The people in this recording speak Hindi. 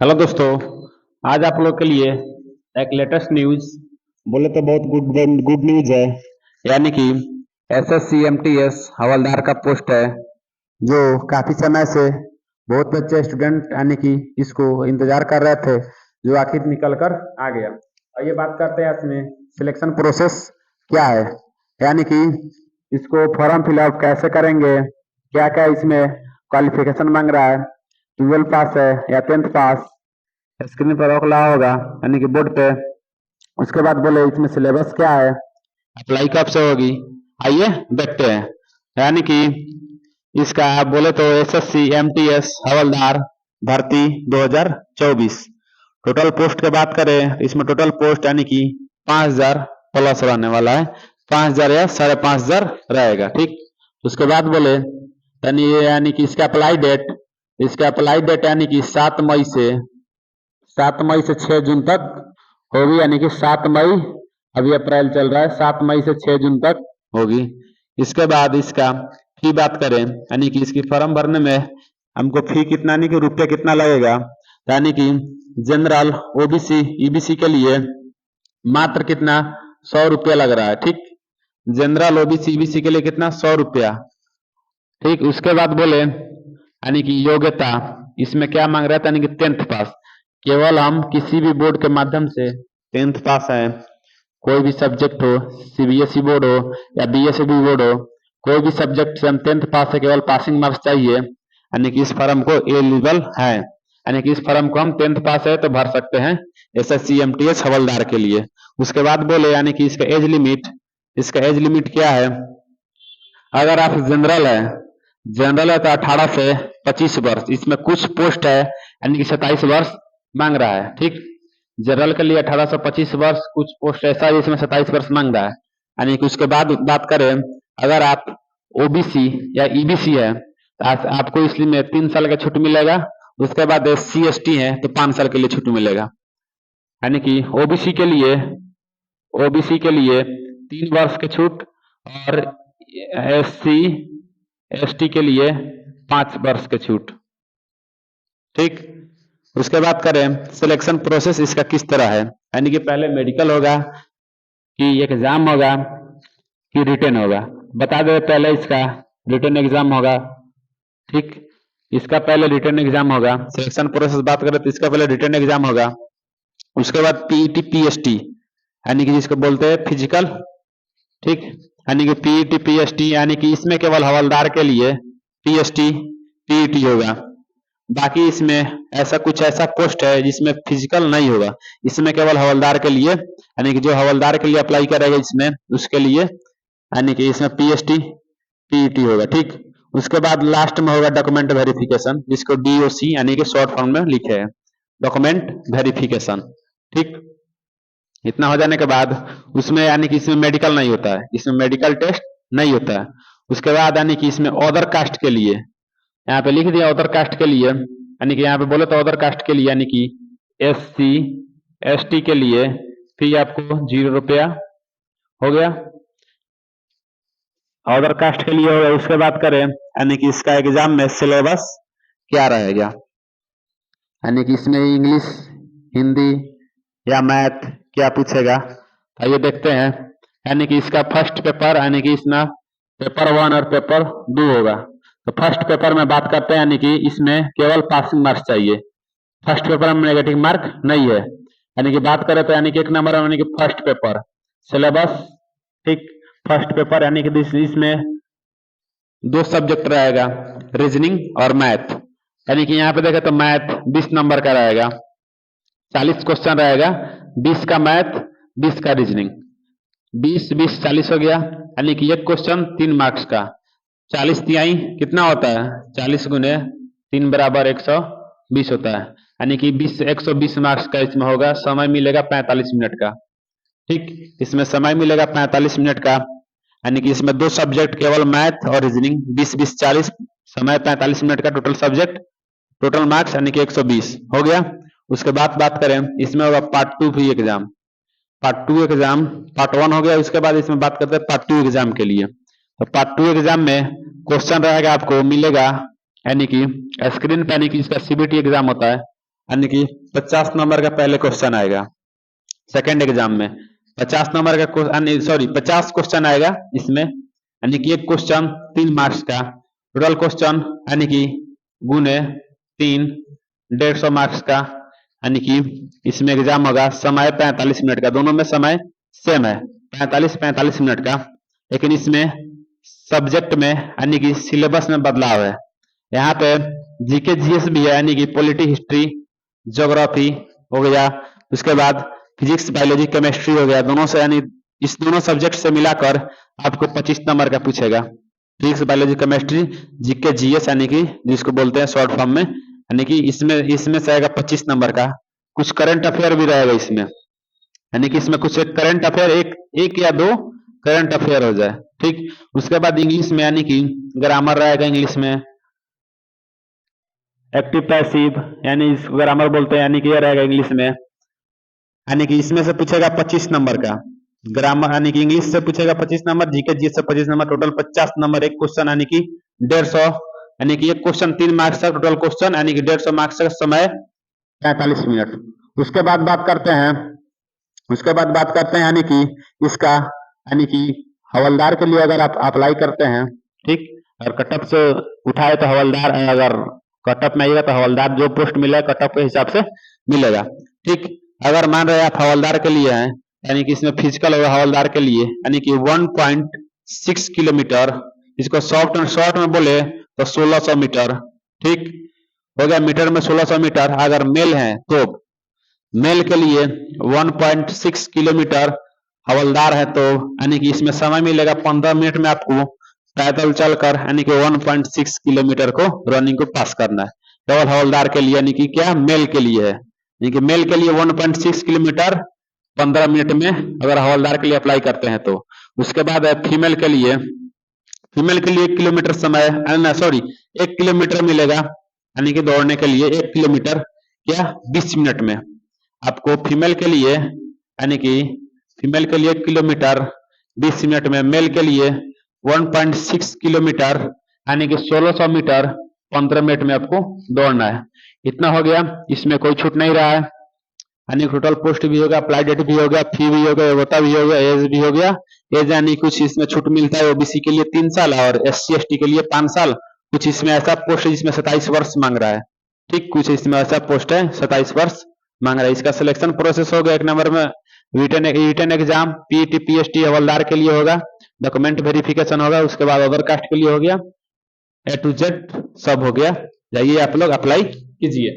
हेलो दोस्तों, आज आप लोग के लिए एक लेटेस्ट न्यूज बोले तो बहुत गुड न्यूज है। यानी कि एसएससी एमटीएस हवलदार का पोस्ट है जो काफी समय से बहुत बच्चे स्टूडेंट यानी कि इसको इंतजार कर रहे थे, जो आखिर निकल कर आ गया। और ये बात करते हैं इसमें सिलेक्शन प्रोसेस क्या है, यानी कि इसको फॉर्म फिलअप कैसे करेंगे, क्या क्या इसमें क्वालिफिकेशन मांग रहा है, 12 पास है या 10th पास, स्क्रीन पर रोक लगा होगा यानी कि बोर्ड पे। उसके बाद बोले इसमें सिलेबस क्या है, अप्लाई कब से होगी, आइए देखते हैं। यानी कि इसका आप बोले तो एसएससी एमटीएस हवलदार भर्ती 2024 टोटल पोस्ट की बात करें, इसमें टोटल पोस्ट यानी कि 5000 प्लस रहने वाला है, 5000 या 5500 रहेगा। ठीक, उसके बाद बोले यानी कि इसका अप्लाई डेट यानी कि 7 मई से 6 जून तक होगी। यानी कि 7 मई, अभी अप्रैल चल रहा है, 7 मई से 6 जून तक होगी। इसके बाद इसका फी बात करें, यानी कि इसकी फॉर्म भरने में हमको फी कितना यानी कि रुपये कितना लगेगा। यानी कि जनरल ओबीसी ईबीसी के लिए मात्र कितना 100 रुपया लग रहा है। ठीक, जनरल ओबीसी ईबीसी के लिए कितना 100 रुपया। ठीक, उसके बाद बोले यानी कि योग्यता इसमें क्या मांग रहा था, यानी कि 10th पास। केवल हम किसी भी बोर्ड के माध्यम से 10th पास है, कोई भी सब्जेक्ट हो, सीबीएसई बोर्ड हो या बीएसई बोर्ड हो, कोई भी सब्जेक्ट से हम 10th पास है, केवल पासिंग मार्क्स चाहिए, यानी कि इस फॉर्म को एलिजिबल है। यानी कि इस फॉर्म को हम 10th पास है तो भर सकते हैं एसएससी एमटीएस हवलदार के लिए। उसके बाद बोले यानी कि इसका एज लिमिट क्या है। अगर आप जनरल है तो 18 से 25 वर्ष, इसमें कुछ पोस्ट है यानी कि 27 वर्ष मांग रहा है। ठीक, जनरल के लिए 18 से 25 वर्ष, कुछ पोस्ट ऐसा है जिसमें 27 वर्ष मांग रहा है। यानी कि उसके बाद बात करें, अगर आप ओबीसी या ईबीसी है तो आपको इसमें 3 साल का छूट मिलेगा। उसके बाद एससी एसटी है तो 5 साल के लिए छूट मिलेगा। यानी कि ओबीसी के लिए 3 वर्ष की छूट और एससी एसटी के लिए 5 वर्ष की छूट। ठीक, उसके बाद करें सिलेक्शन प्रोसेस इसका किस तरह है। यानी कि पहले मेडिकल होगा कि एग्जाम होगा कि रिटन होगा। बता दे पहले इसका रिटन एग्जाम होगा। ठीक, इसका पहले रिटन एग्जाम होगा। सिलेक्शन प्रोसेस बात करें तो इसका पहले रिटन एग्जाम होगा। उसके बाद पीईटी पीएसटी यानी कि जिसको बोलते हैं फिजिकल। ठीक, यानी कि पीईटी पीएसटी यानी कि इसमें केवल हवलदार के लिए पीएसटी पीईटी होगा। बाकी इसमें ऐसा पोस्ट है जिसमें फिजिकल नहीं होगा, इसमें केवल हवलदार के लिए, यानी कि जो हवलदार के लिए अप्लाई करेगा इसमें उसके लिए, यानी कि इसमें पीएसटी पीईटी होगा। ठीक, उसके बाद लास्ट में होगा डॉक्यूमेंट वेरिफिकेशन, जिसको डीओसी यानी कि शॉर्ट फॉर्म में लिखे हैं, डॉक्यूमेंट वेरिफिकेशन। ठीक, इतना हो जाने के बाद उसमें यानी कि इसमें मेडिकल नहीं होता है, इसमें मेडिकल टेस्ट नहीं होता है। उसके बाद यानी कि इसमें अदर कास्ट के लिए यहाँ पे लिख दिया, अदर कास्ट के लिए, यानी कि यहाँ पे बोले तो अदर कास्ट के लिए यानी कि एससी एसटी के लिए फी आपको 0 रुपया हो गया, अदर कास्ट के लिए हो गया। उसके बाद करें यानी कि इसका एग्जाम में सिलेबस क्या रहेगा, यानी कि इसमें इंग्लिश, हिंदी या मैथ क्या पूछेगा, आइए देखते हैं। यानी कि इसका फर्स्ट पेपर यानी कि इसमें पेपर 1 और पेपर 2 होगा। तो फर्स्ट पेपर में बात करते हैं, यानी कि इसमें केवल पासिंग मार्क्स चाहिए, फर्स्ट पेपर में नेगेटिव मार्क नहीं है। यानी कि बात करें तो यानी कि 1 नंबर यानी कि फर्स्ट पेपर सिलेबस। ठीक, फर्स्ट पेपर यानी कि इसमें 2 सब्जेक्ट रहेगा, रीजनिंग और मैथ। यानी कि यहाँ पे देखें तो मैथ 20 नंबर का रहेगा, 40 क्वेश्चन रहेगा, 20 का मैथ 20 का रीजनिंग, 20 20 40 हो गया। यानी कि एक क्वेश्चन 3 मार्क्स का, 40 तिहाई कितना होता है, 40 गुने 3 बराबर 120 होता है। यानी कि 120 मार्क्स का इसमें होगा, समय मिलेगा 45 मिनट का। ठीक, इसमें समय मिलेगा 45 मिनट का। यानी कि इसमें 2 सब्जेक्ट केवल मैथ और रीजनिंग, 20 20 40, समय 45 मिनट का, टोटल सब्जेक्ट टोटल मार्क्स यानी कि 120 हो गया। उसके बाद बात करें इसमें होगा पार्ट 2 भी एग्जाम, पार्ट 2 एग्जाम, पार्ट 1 हो गया। उसके बाद इसमें बात करते हैं पार्ट 2 एग्जाम के लिए। तो पार्ट 2 एग्जाम में क्वेश्चन रहेगा आपको मिलेगा, यानी कि स्क्रीन पे, यानी कि इसका सीबीटी एग्जाम होता है, यानी कि 50 नंबर का पहले क्वेश्चन आएगा सेकंड एग्जाम में। 50 नंबर का सॉरी 50 क्वेश्चन आएगा इसमें, यानी कि एक क्वेश्चन 3 मार्क्स का, टोटल क्वेश्चन यानी कि गुने 3 150 मार्क्स का, यानी कि इसमें एग्जाम होगा। समय 45 मिनट का, दोनों में समय सेम है 45 मिनट का, लेकिन इसमें सब्जेक्ट में यानी कि सिलेबस में बदलाव है। यहाँ पे जीके जीएस भी है, यानी कि पॉलिटी हिस्ट्री ज्योग्राफी हो गया, उसके बाद फिजिक्स बायोलॉजी केमिस्ट्री हो गया, दोनों से यानी इस दोनों सब्जेक्ट से मिलाकर आपको 25 नंबर का पूछेगा। Physics biology chemistry GK GS यानी कि जिसको बोलते हैं शॉर्ट फॉर्म में, यानी कि इसमें से आएगा 25 नंबर का। कुछ करंट अफेयर भी रहेगा इसमें, यानी कि इसमें कुछ करंट अफेयर एक या दो करंट अफेयर हो जाए, ठीक। उसके बाद इंग्लिश में यानी कि ग्रामर रहेगा इंग्लिश में, एक्टिव पैसिव यानी इसको ग्रामर बोलते हैं, यानी कि ये रहेगा इंग्लिश में, यानी कि इसमें से पूछेगा 25 नंबर का ग्रामर, यानी कि इंग्लिश से पूछेगा 25 नंबर, जीके जीएस से 25 नंबर, टोटल 50 नंबर एक क्वेश्चन, यानी कि 150, यानी कि एक क्वेश्चन 3 मार्क्स का टोटल क्वेश्चन, यानी कि 150 मार्क्स का समय 45 मिनट। उसके बाद बात करते हैं यानी कि इसका, यानी कि हवलदार के लिए अगर आप अप्लाई करते हैं, ठीक, और कटअप से उठाए तो हवलदार, अगर कटअप में आएगा तो हवलदार जो पोस्ट मिलेगा कटअप के हिसाब से मिलेगा, ठीक। अगर मान रहे आप हवलदार के लिए हैं, यानी कि इसमें फिजिकल होगा हवलदार के लिए, यानी कि 1.6 किलोमीटर, इसको शॉर्ट में बोले तो 1600 मीटर, ठीक हो गया। मीटर में 1600 मीटर। अगर मेल है तो मेल के लिए 1.6 किलोमीटर, हवलदार है तो यानी कि इसमें समय मिलेगा 15 मिनट में आपको पैदल चलकर, यानी कि 1.6 किलोमीटर को रनिंग को पास करना है। केवल हवलदार के लिए, यानी कि क्या मेल के लिए है, यानी कि मेल के लिए 1.6 किलोमीटर 15 मिनट में अगर हवलदार के लिए अप्लाई करते हैं तो। उसके बाद फीमेल के लिए 1 किलोमीटर समय, सॉरी 1 किलोमीटर मिलेगा, यानी कि दौड़ने के लिए 1 किलोमीटर क्या 20 मिनट में आपको फीमेल के लिए, यानी कि फीमेल के लिए 1 किलोमीटर 20 मिनट में, मेल के लिए 1.6 किलोमीटर यानी कि 1600 मीटर 15 मिनट में आपको दौड़ना है। इतना हो गया, इसमें कोई छूट नहीं रहा है, यानी टोटल पोस्ट भी होगा, अप्लाई डेट भी हो गया, फी भी हो गया, योग्यता भी हो गया, एज भी हो गया। एज यानी कुछ इसमें छूट मिलता है, ओबीसी के लिए 3 साल और SC ST के लिए 5 साल। कुछ इसमें ऐसा पोस्ट है जिसमें 27 वर्ष मांग रहा है, ठीक, कुछ इसमें ऐसा पोस्ट है 27 वर्ष मांग रहा है। इसका सिलेक्शन प्रोसेस हो गया, 1 नंबर में रिटन एग्जाम पीटी PST हवलदार के लिए होगा, डॉक्यूमेंट वेरिफिकेशन होगा, उसके बाद अदर कास्ट के लिए हो गया, A to Z सब हो गया। जाइए आप लोग अप्लाई कीजिए।